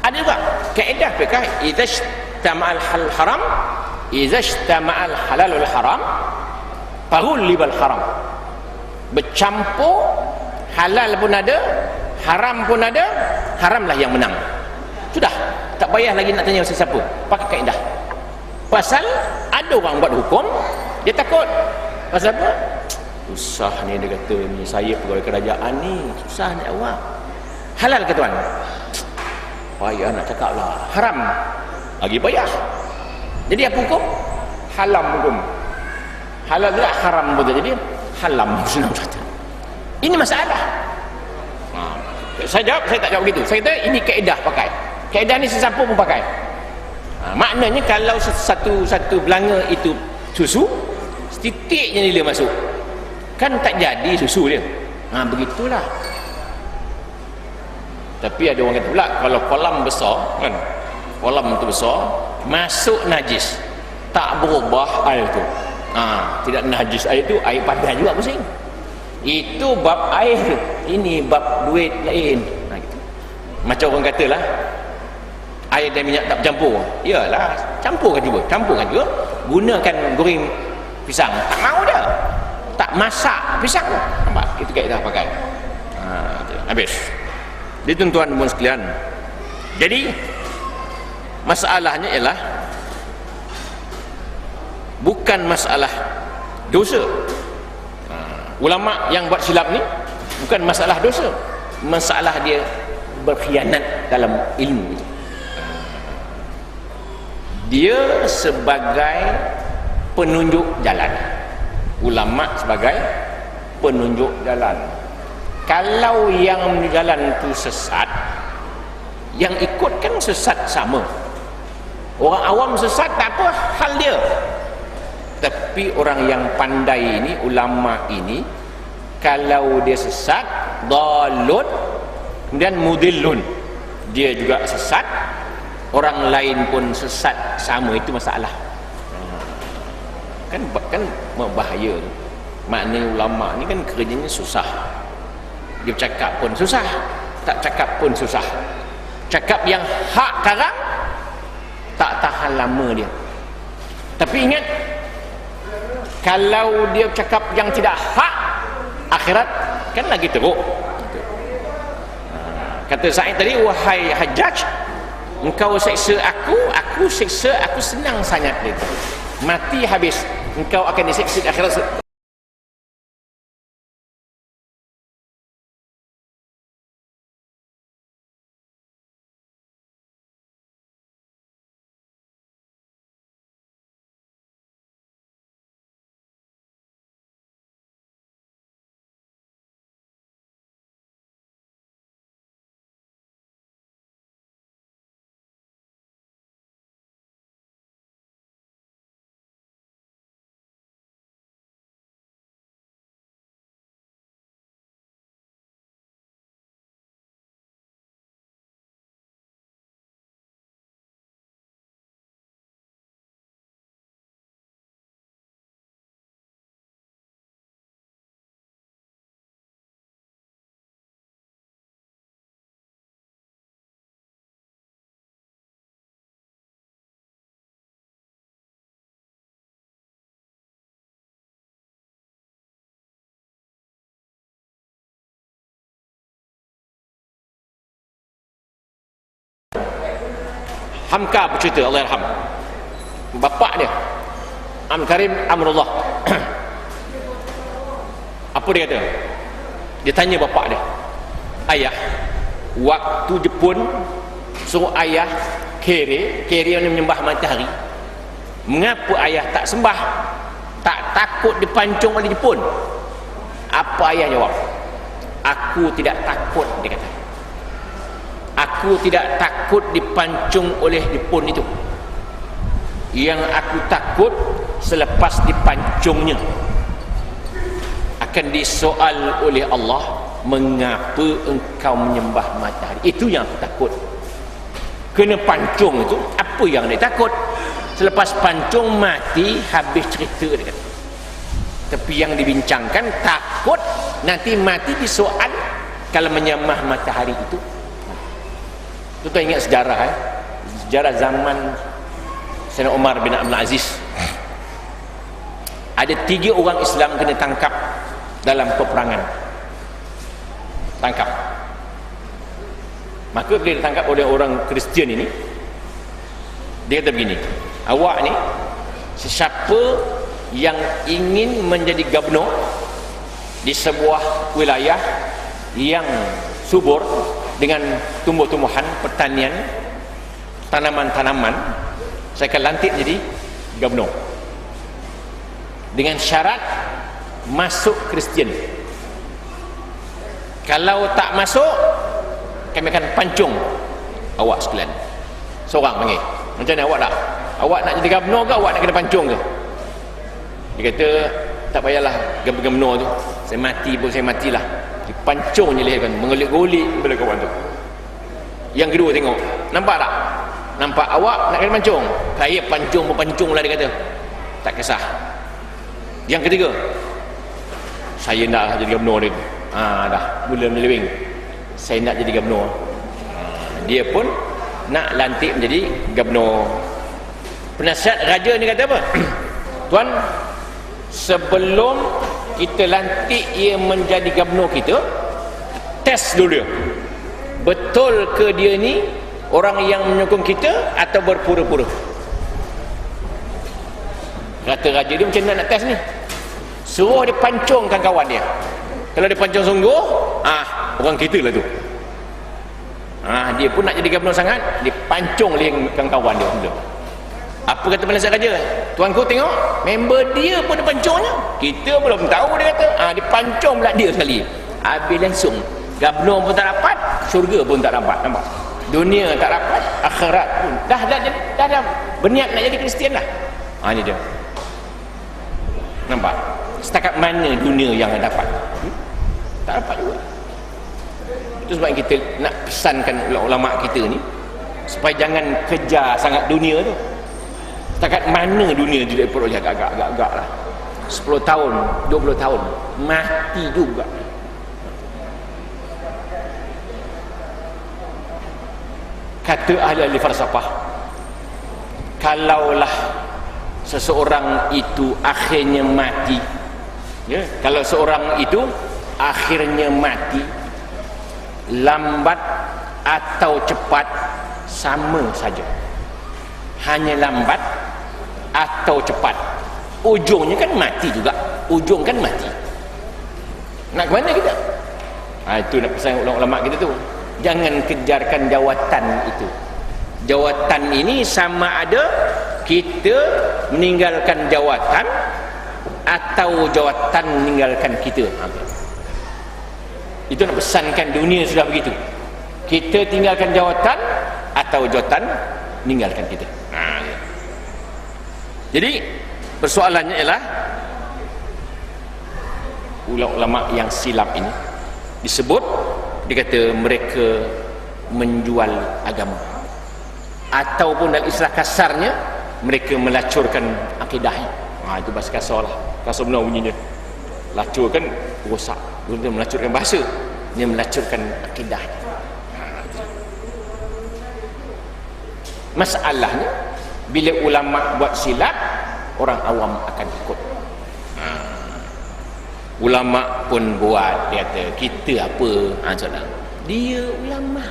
Ada juga. Kaedah fiqh, idza ijtama'al haram, idza ijtama'al halal wal haram, faghulibal haram. Bercampur, halal pun ada, haram pun ada, haramlah yang menang. Sudah, tak payah lagi nak tanya siapa, pakai kaedah. Pasal ada orang buat hukum, dia takut. Pasal apa? Susah ni, dia kata ni, saya pegawai kerajaan ni, susah nak awak. Halal ke tuan? Payah nak cakap lah. Haram, lagi payah. Jadi apa hukum? Halam hukum. Halal tidak, haram pun jadi halam. Ini masalah. Saya jawab, saya tak jawab begitu. Saya kata ini kaedah pakai. Kaedah ni sesiapa pun pakai. Maknanya kalau satu belanga itu susu, setitiknya nila masuk, kan tak jadi susu dia. Begitulah. Tapi ada orang kata pula, kalau kolam besar kan, kolam tu besar, masuk najis, tak berubah air tu. Tidak najis air tu, air padas juga pusing. Itu bab air, ini bab duit lain. Gitu. Macam orang katalah, air dan minyak tak bercampur. Iyalah, campurkan juga. Gunakan goreng pisang, tak mau dah. Tak masak pisang. Nampak? Itu kaedah pakai. Habis. Jadi tuan-tuan dan puan sekalian, jadi masalahnya ialah bukan masalah dosa. Ulama yang buat silap ni bukan masalah dosa, masalah dia berkhianat dalam ilmu. Dia sebagai penunjuk jalan, ulama sebagai penunjuk jalan. Kalau yang jalan tu sesat, yang ikut kan sesat sama. Orang awam sesat tak apa, hal dia. Tapi orang yang pandai ini, ulama ini, kalau dia sesat, dalun, kemudian mudillun, dia juga sesat, orang lain pun sesat sama, itu masalah. Kan bahaya. Maknanya ulama ni kan kerjanya susah. Dia cakap pun susah, tak cakap pun susah. Cakap yang hak karang tak tahan lama dia. Tapi ingat, kalau dia cakap yang tidak hak, akhirat kan lagi teruk. Kata Sa'id tadi, wahai Hajjaj, engkau seksa aku seksa, aku senang sangat dia. Mati habis, engkau akan diseksa di akhirat. Hamka bercerita, Allah yarham. Bapak dia Am Karim Amrullah. Apa dia kata? Dia tanya bapak dia, ayah, waktu Jepun suruh ayah kere yang menyembah matahari, mengapa ayah tak sembah, tak takut dipancung oleh Jepun? Apa ayah jawab? Aku tidak takut, dia kata. Aku tidak takut dipancung oleh Jepun itu. Yang aku takut selepas dipancungnya akan disoal oleh Allah, mengapa engkau menyembah matahari? Itu yang aku takut. Kena pancung itu, apa yang dia takut? Selepas pancung mati, habis cerita dia kata. Tapi yang dibincangkan takut nanti mati disoal kalau menyembah matahari itu. Tuan ingat sejarah sejarah zaman Sayyidina Umar bin Abdul Aziz. Ada 3 orang Islam kena tangkap dalam peperangan. Tangkap. Maka bila ditangkap oleh orang Kristian ini, dia kata begini, awak ni sesiapa yang ingin menjadi gubernur di sebuah wilayah yang subur dengan tumbuh-tumbuhan, pertanian, tanaman-tanaman, saya akan lantik jadi gubernur dengan syarat masuk Kristian. Kalau tak masuk, kami akan pancung awak sekalian. Seorang panggil, macam mana awak tak? Awak nak jadi gubernur ke awak nak kena pancung ke? Dia kata, tak payahlah gubernur tu, saya mati pun saya matilah. Dipancung je leher kan, mengolik-golik bila kawan tu. Yang kedua tengok, nampak tak? Nampak awak nak kena pancung? Saya pancung lah dia kata. Tak kisah. Yang ketiga, saya nak jadi gubernur dia. Dah mula menyeleweng. Saya nak jadi gubernur. Dia pun nak lantik menjadi gubernur. Penasihat raja ni kata apa? Tuan, sebelum kita lantik ia menjadi gubernur kita, test dulu dia. Betul ke dia ni orang yang menyokong kita atau berpura-pura? Kata raja dia, macam mana nak test ni? Suruh dia pancungkan kawan dia. Kalau dia pancung sungguh, orang kita lah tu. Dia pun nak jadi gubernur sangat, dia pancung dengan kawan dia mula. Apa kata penasihat raja? Tuanku tengok, member dia pun dia pancungnya. Kita belum tahu, dia kata. Dia pancung pula dia sekali. Habis langsung. Gubernur pun tak dapat, syurga pun tak dapat. Nampak? Dunia tak dapat, akhirat pun. Dah berniat nak jadi Kristian dah. Ni dia. Nampak? Setakat mana dunia yang dapat? Tak dapat juga. Itu sebab kita nak pesankan ulama kita ni supaya jangan kejar sangat dunia tu. Setakat mana dunia dia peroleh agak-agak lah. 10 tahun, 20 tahun, mati juga. Kata ahli-ahli falsafah, kalaulah seseorang itu akhirnya mati, kalau seorang itu akhirnya mati, lambat atau cepat sama saja. Hanya lambat atau cepat, ujungnya kan mati juga. Ujung kan mati. Nak ke mana kita? Itu nak pesan ulama kita tu, jangan kejarkan jawatan itu. Jawatan ini sama ada kita meninggalkan jawatan atau jawatan meninggalkan kita. Itu nak pesankan dunia sudah begitu. Kita tinggalkan jawatan atau jawatan meninggalkan kita. Jadi persoalannya ialah ulama yang silap ini disebut, dikata mereka menjual agama, ataupun dalam istilah kasarnya mereka melacurkan akidahnya. Itu bahasa kasar lah, kasar benar bunyinya. Lacurkan, rosak. Dia melacurkan bahasa, dia melacurkan akidahnya. Masalahnya bila ulama buat silap, orang awam akan ikut. Ulama pun buat, dia kata kita apa? Dia ulama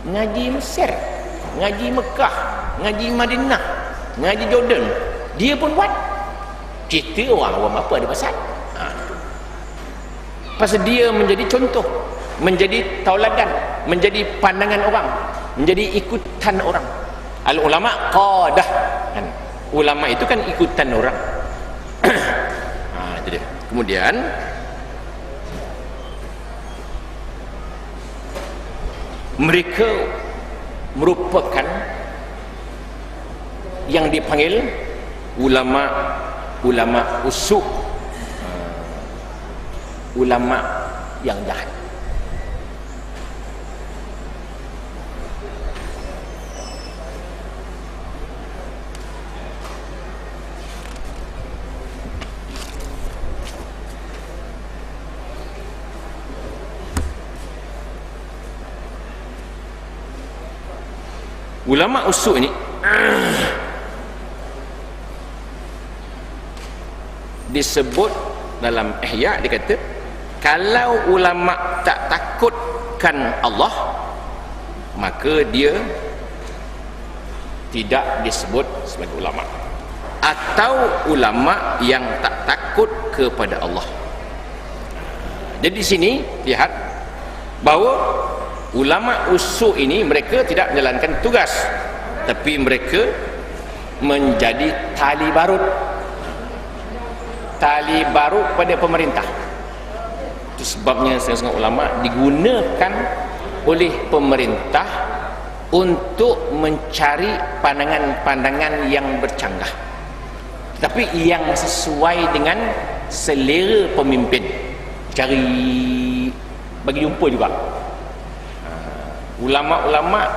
ngaji Mesir, ngaji Mekah, ngaji Madinah, ngaji Jordan, dia pun buat. Kita orang awam apa ada pasal? Pasal dia menjadi contoh, menjadi tauladan, menjadi pandangan orang, menjadi ikutan orang. Al ulama qadah kan. Ulama itu kan ikutan orang. Itu dia. Kemudian mereka merupakan yang dipanggil ulama usuk, ulama yang jahat. Ulama usuk ini disebut dalam Ihya, dia kata kalau ulama tak takutkan Allah, maka dia tidak disebut sebagai ulama, atau ulama yang tak takut kepada Allah. Jadi di sini lihat bahawa ulama usuk ini mereka tidak menjalankan tugas, tapi mereka menjadi tali barut pada pemerintah. Itu sebabnya setengah ulama digunakan oleh pemerintah untuk mencari pandangan-pandangan yang bercanggah, tapi yang sesuai dengan selera pemimpin, cari bagi jumpa juga. Ulama-ulama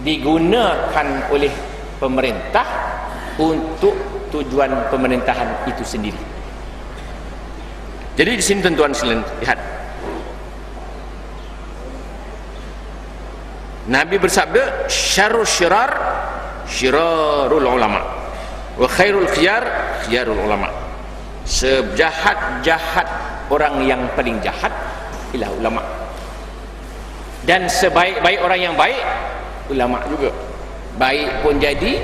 digunakan oleh pemerintah untuk tujuan pemerintahan itu sendiri. Jadi di sini tuan-tuan sekalian lihat, Nabi bersabda syarrul syirar syirarul ulama wa khairul khiyar khiyarul ulama. Sejahat-jahat orang yang paling jahat ialah ulama, dan sebaik-baik orang yang baik ulama juga. Baik pun jadi,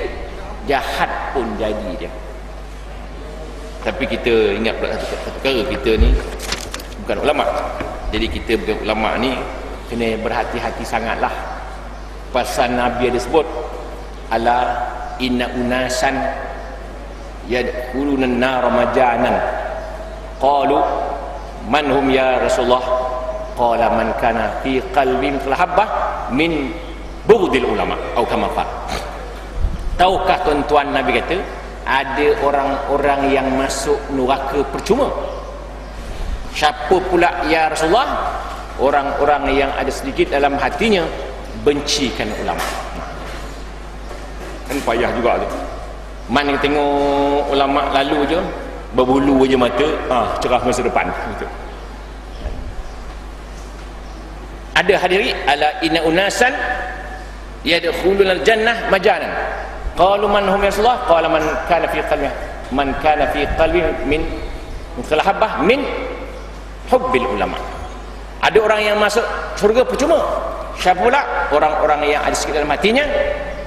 jahat pun jadi dia. Tapi kita ingat pula satu perkara, kita ni bukan ulama. Jadi kita bukan ulama ni kena berhati-hati sangatlah. Pasal Nabi ada sebut ala inna unasan yadkhuluna an-nar majanan qalu man hum ya Rasulullah qala man kana fi qalbin habbah min bughdil ulama atau kama qala. Tahukah tuan-tuan, Nabi kata ada orang-orang yang masuk neraka percuma. Siapa pula ya Rasulullah? Orang-orang yang ada sedikit dalam hatinya bencikan ulama. Kan payah juga tu. Man yang tengok ulama lalu je berbulu je mata, cerah masa depan gitu. Ada hadiri ala inna unasan yadkhuluna al-jannah majanan qalu man hum ya Rasulullah qala man kana fi qalbi min habbah min hubbil ulama. Ada orang yang masuk surga percuma. Siapa pula? Orang-orang yang ada sikit dalam hatinya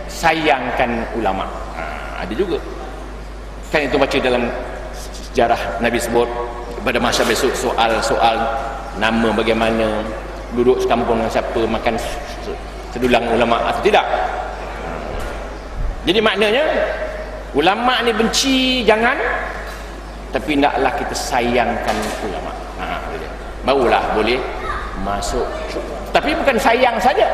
sayangkan ulama. Ada juga kan, itu baca dalam sejarah Nabi sebut pada masa besok soal nama bagaimana, duduk sekampung dengan siapa, makan sedulang ulama atau tidak. Jadi maknanya ulama ni benci jangan, tapi hendaklah kita sayangkan ulama. Barulah boleh masuk. Tapi bukan sayang saja,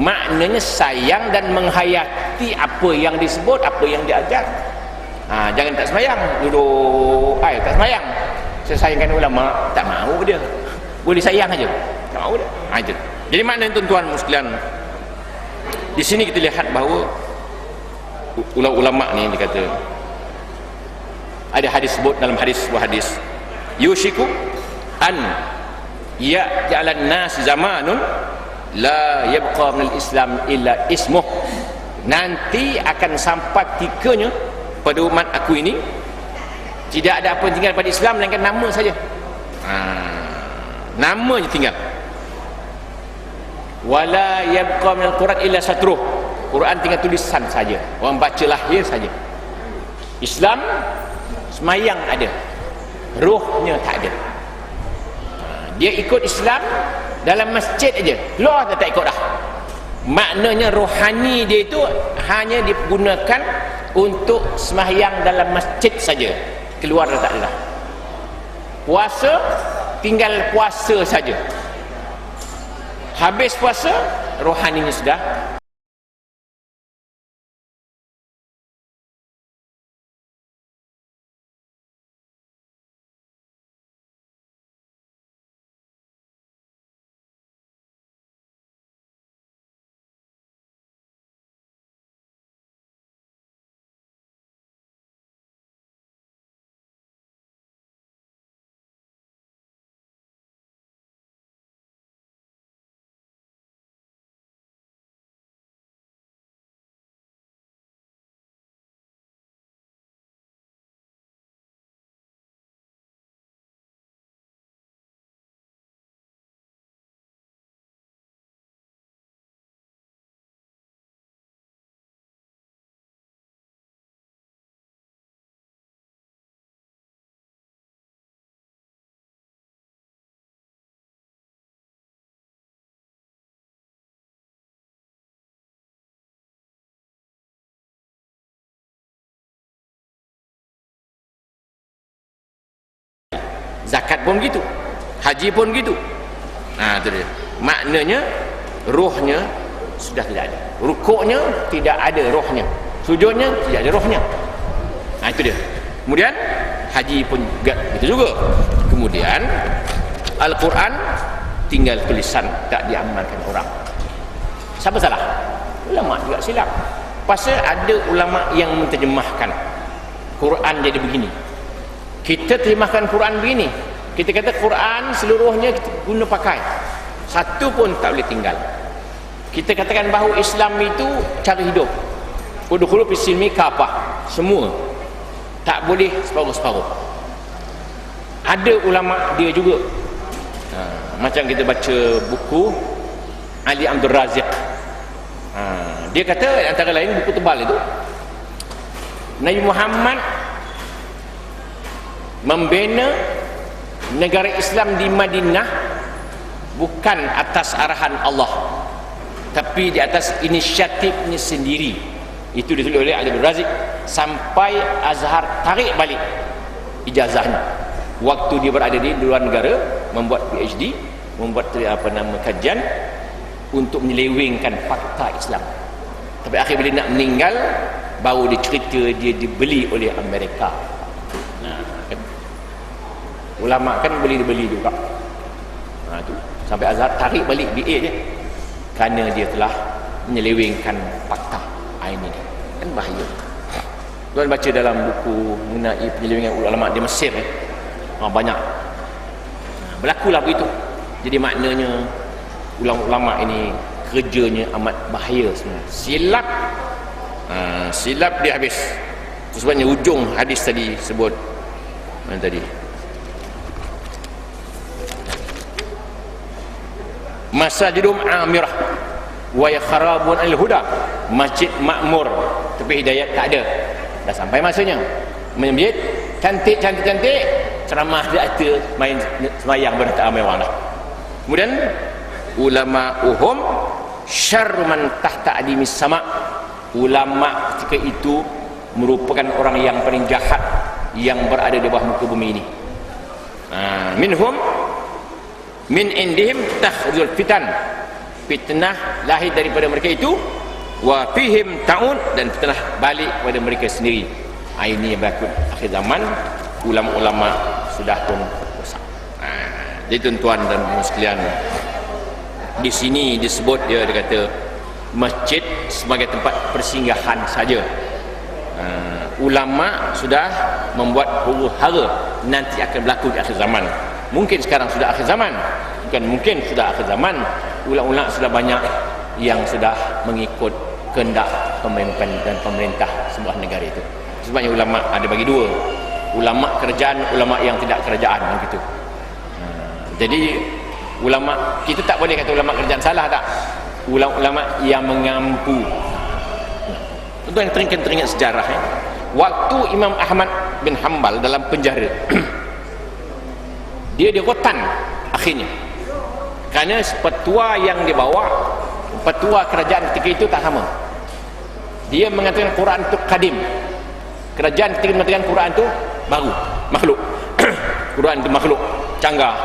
maknanya sayang dan menghayati apa yang disebut, apa yang diajar. Jangan tak semayang, duduk tak semayang, saya sayangkan ulama, tak mahu dia. Boleh sayang aja, tak mahu dia. Jadi maknanya tuan-tuan sekalian, di sini kita lihat bahawa ulama ni dikata ada hadis sebut dalam sebuah hadis, yushiku an ya'jalan nas zamanun la yabqa minal islam illa ismuh. Nanti akan sampai tikanya pada umat aku ini tidak ada apa yang tinggal pada Islam melainkan nama saja. Nama je tinggal. Wala yabqa minal Quran illa satruh. Quran tinggal tulisan saja, orang baca lahir saja. Islam semayang ada, rohnya tak ada. Dia ikut Islam dalam masjid aja, luar dia tak ikut dah. Maknanya rohani dia itu hanya digunakan untuk semayang dalam masjid saja, keluar dah tak ada dah. Puasa tinggal puasa saja, habis puasa rohaninya sudah zakat pun gitu, haji pun gitu. Itu dia. Maknanya rohnya sudah tidak ada. Rukuknya tidak ada rohnya, sujudnya tidak ada rohnya. Itu dia. Kemudian haji pun juga gitu juga. Kemudian Al-Quran tinggal tulisan, tak diamalkan orang. Siapa salah? Ulama juga silap. Pasal ada ulama yang menterjemahkan Quran jadi begini. Kita terjemahkan Quran begini, kita kata Quran seluruhnya kita guna pakai, satu pun tak boleh tinggal. Kita katakan bahawa Islam itu cara hidup, udkhulu fis silmi kafah, semua, tak boleh separuh-separuh. Ada ulama dia juga, macam kita baca buku Ali Abdul Raziq, dia kata antara lain buku tebal itu, Nabi Muhammad membina negara Islam di Madinah bukan atas arahan Allah, tapi di atas inisiatifnya sendiri. Itu ditulis oleh Ali Abdul Raziq sampai Azhar tarik balik ijazahnya waktu dia berada di luar negara, membuat PhD, membuat kajian untuk menyelewengkan fakta Islam. Tapi akhir bila nak meninggal baru dicerita dia dibeli oleh Amerika. Ulama kan beli juga. Tu sampai Azhar tarik balik BA je kerana dia telah menyelewengkan fakta. Ini dia. Kan bahaya. Tuan baca dalam buku mengenai penyelewengan ulama di Mesir banyak. Berlakulah begitu. Jadi maknanya ulama-ulama ini kerjanya amat bahaya sebenarnya. Silap dia habis. Itu sebabnya ujung hadis tadi sebut mana tadi? Masajidum amirah wa yakharabun al-huda, masjid makmur tapi hidayat tak ada. Dah sampai masanya masjid cantik, ceramah dia ada, main sembahyang bertak mewah dah. Kemudian ulama syarru man tahta adimis sama, ulama ketika itu merupakan orang yang paling jahat yang berada di bawah muka bumi ini. Minhum min indihim takhrujul fitan, fitnah lahir daripada mereka itu, wa fihim ta'un, dan fitnah balik kepada mereka sendiri. Ini yang berlaku akhir zaman, ulama-ulama sudah pun rosak. Jadi tuan-tuan dan sekalian, di sini disebut dia kata masjid sebagai tempat persinggahan saja. Ulama sudah membuat huru-hara nanti akan berlaku di akhir zaman. Mungkin sekarang sudah akhir zaman, bukan mungkin sudah akhir zaman. Ulama-ulama sudah banyak yang sudah mengikut kehendak pemimpin dan pemerintah sebuah negara itu. Sebabnya ulama ada bagi dua, ulama kerajaan, ulama yang tidak kerajaan, begitu. Jadi ulama, kita tak boleh kata ulama kerajaan salah, tak. Ulama-ulama yang mengampu Tuan yang teringat sejarah waktu Imam Ahmad bin Hanbal dalam penjara dia rotan akhirnya kerana petua yang dibawa, petua kerajaan ketika itu tak sama. Dia mengatakan Quran itu kadim, kerajaan ketika mengatakan Quran itu baru, makhluk. Quran itu makhluk, canggah,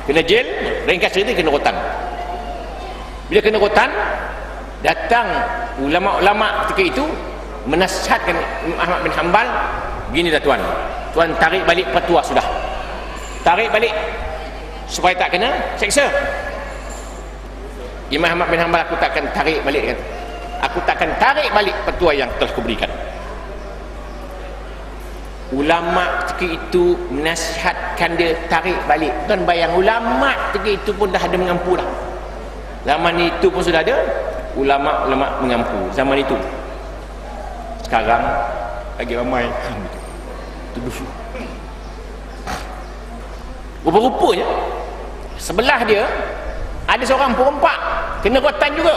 kena jail, ringkas cerita kena rotan. Bila kena rotan, datang ulama-ulama ketika itu menasihatkan Imam Ahmad bin Hanbal, gini dah tuan, tuan tarik balik petua sudah, tarik balik supaya tak kena seksa. Imam Ahmad bin Hanbal, aku takkan tarik balik, kata, aku takkan tarik balik petua yang telah kuberikan. Ulama ketika itu menasihatkan dia tarik balik. Tuan bayang, ulama ketika itu pun dah ada mengampu dah. Zaman itu pun sudah ada ulama-ulama mengampu zaman itu. Sekarang lagi ramai tuduh. Rupa-rupanya sebelah dia ada seorang perempak kena rotan juga.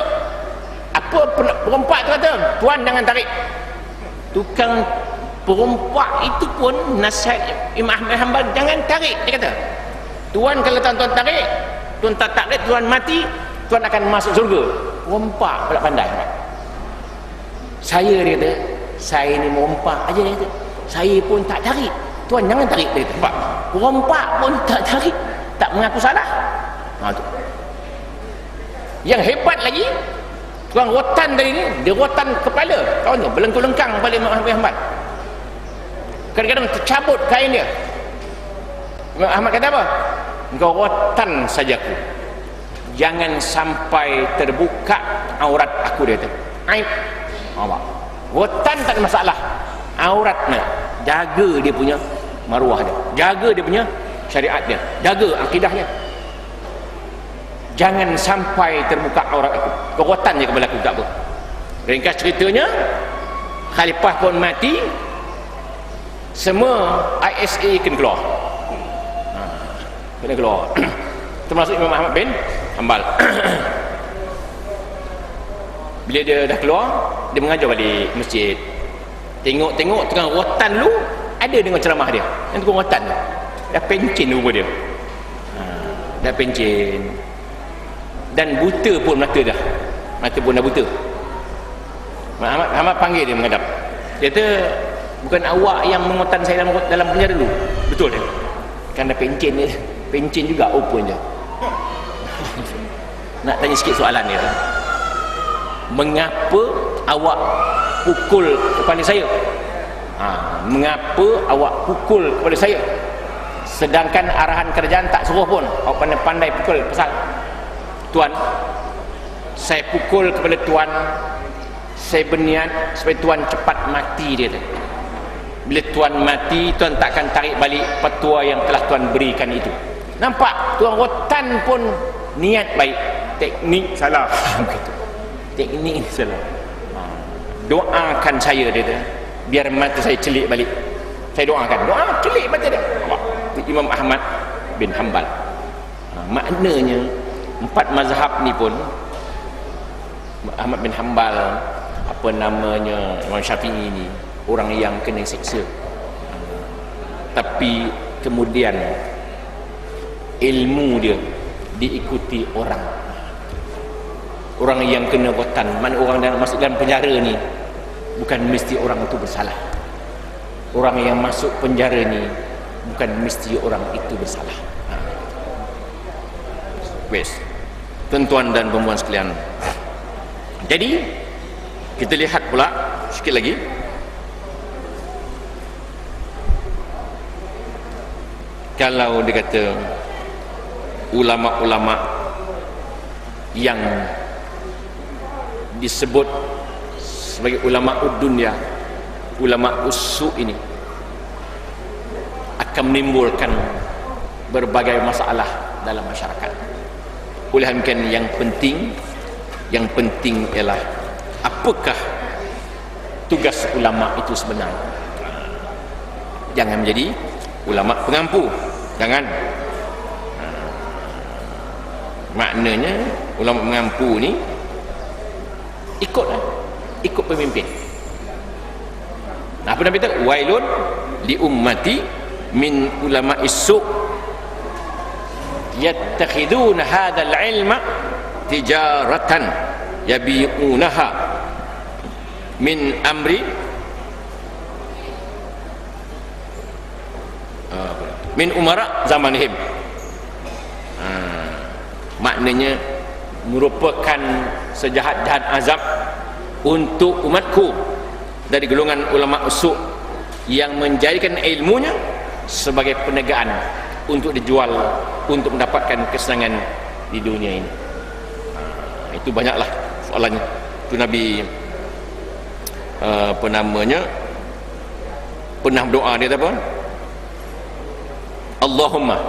Apa perempak tu kata? Tuan jangan tarik. Tukang perempak itu pun nasihat Imam Ahmad Hanbal, jangan tarik. Dia kata, tuan kalau tuan tarik, tuan tak tarik, tuan mati, tuan akan masuk surga. Perempak pula pandai. Saya, dia kata, saya ni merempak aja, dia kata, saya pun tak tarik. Tuan jangan tarik, dia kata. Perempak pun tak tarik, tak mengaku salah. Tu. Yang hebat lagi, tuan rotan tadi ni, dia rotan kepala, kawan tu, belengkung-lengkang kepala Imam Ahmad Hanbal. Kadang-kadang tercabut kain dia. Imam Ahmad kata apa? Engkau rotan sajaku, jangan sampai terbuka aurat aku, dia kata. Aib. Nampak? Rotan tak ada masalah, auratnya jaga dia punya maruah dia, jaga dia punya syariat dia, jaga akidahnya. Jangan sampai terbuka aurat aku. Kau rotan je kepala aku, tak apa. Ringkas ceritanya, khalifah pun mati, semua ISA kena keluar. Kena keluar. Termasuk Imam Ahmad bin Hanbal. Bila dia dah keluar, dia mengajar balik masjid. Tengok-tengok tukang rotan dulu ada dengan ceramah dia. Yang tukang rotan tu dah pencin rupa dia. Dah pencin. Dan buta pun mata dah. Mata pun dah buta. Ahmad panggil dia menghadap. Dia kata, bukan awak yang mengotan saya dalam penjara dulu? Betul dia. Kan dah pencin dia. Pencin juga, open je. Nak tanya sikit soalan dia. Mengapa awak pukul kepada saya? Mengapa awak pukul kepada saya? Sedangkan arahan kerajaan tak suruh pun. Awak pandai-pandai pukul. Pasal tuan, saya pukul kepada tuan, saya berniat supaya tuan cepat mati, dia. Bila tuan mati, tuan takkan tarik balik petua yang telah tuan berikan itu. Nampak? Tuan rotan pun niat baik, teknik salah. Teknik salah. Doakan saya, dia, biar mata saya celik balik. Saya doakan, doa celik mata dia. Imam Ahmad bin Hanbal. Maknanya empat mazhab ni pun, Ahmad bin Hanbal, apa namanya, Imam Syafi'i ni orang yang kena siksa, tapi kemudian ilmu dia diikuti orang yang kena rotan. Mana orang yang masuk dalam penjara ni bukan mesti orang itu bersalah. Orang yang masuk penjara ni bukan mesti orang itu bersalah. Wes, tuan-tuan dan puan-puan sekalian, jadi kita lihat pula sikit lagi. Kalau dia kata ulama-ulama yang disebut sebagai ulama dunia, ulama usu ini akan menimbulkan berbagai masalah dalam masyarakat. Oleh mungkin yang penting ialah apakah tugas ulama itu sebenarnya. Jangan menjadi ulama pengampu, jangan. Maknanya ulama pengampu ni ikut pemimpin. Apa Nabi kata? Wailun li ummati min ulama'is su' yattakhiduna hadzal ilma tijaratan yabi'unaha min amri min umara zamanihim. Maknanya merupakan sejahat-jahat azab untuk umatku dari golongan ulama usul yang menjadikan ilmunya sebagai perniagaan untuk dijual untuk mendapatkan kesenangan di dunia ini. Itu banyaklah soalannya. Itu Nabi apa namanya pernah berdoa, dia kata apa? Allahumma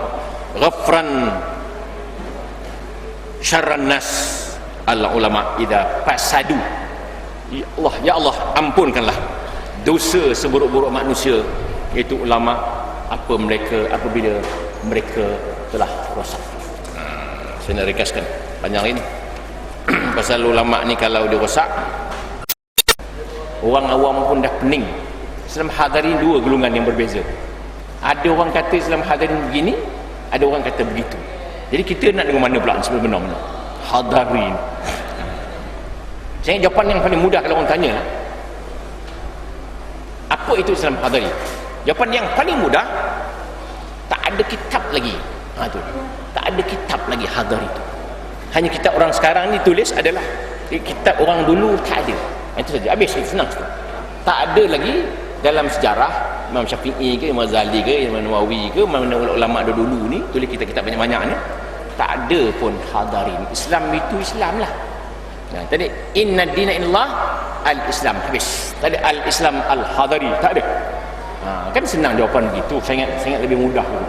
ghafran syarran nas al ulama idza fasadu. Ya Allah ampunkanlah dosa seburuk-buruk manusia, iaitu ulama apabila mereka telah rosak. Saya nak ringkaskan, panjang ini pasal ulama ni kalau dia rosak, orang awam pun dah pening. Islam hadirin dua golongan yang berbeza. Ada orang kata Islam hadirin begini, ada orang kata begitu. Jadi kita nak dengan mana pula sebenarnya? Hadirin. Saya jawapan yang paling mudah kalau orang tanya, apa itu Islam hadirin? Jawapan yang paling mudah, tak ada kitab lagi. Tu. Tak ada kitab lagi hadar itu. Hanya kitab orang sekarang ni tulis adalah kitab orang dulu tak ada. Itu saja. Habis, senang saja. Tak ada lagi dalam sejarah Imam Syafi'i ke, Imam Ghazali ke, Imam Nawawi ke, mana ulama dulu ni tulis kitab-kitab banyak-banyak ni, tak ada pun hadarin. Islam itu Islam lah. Tadi inna dina illallah al-Islam, habis. Tadi al-Islam al-hadari, tak ada. Kan senang jawapan begitu. Saya ingat lebih mudah dulu.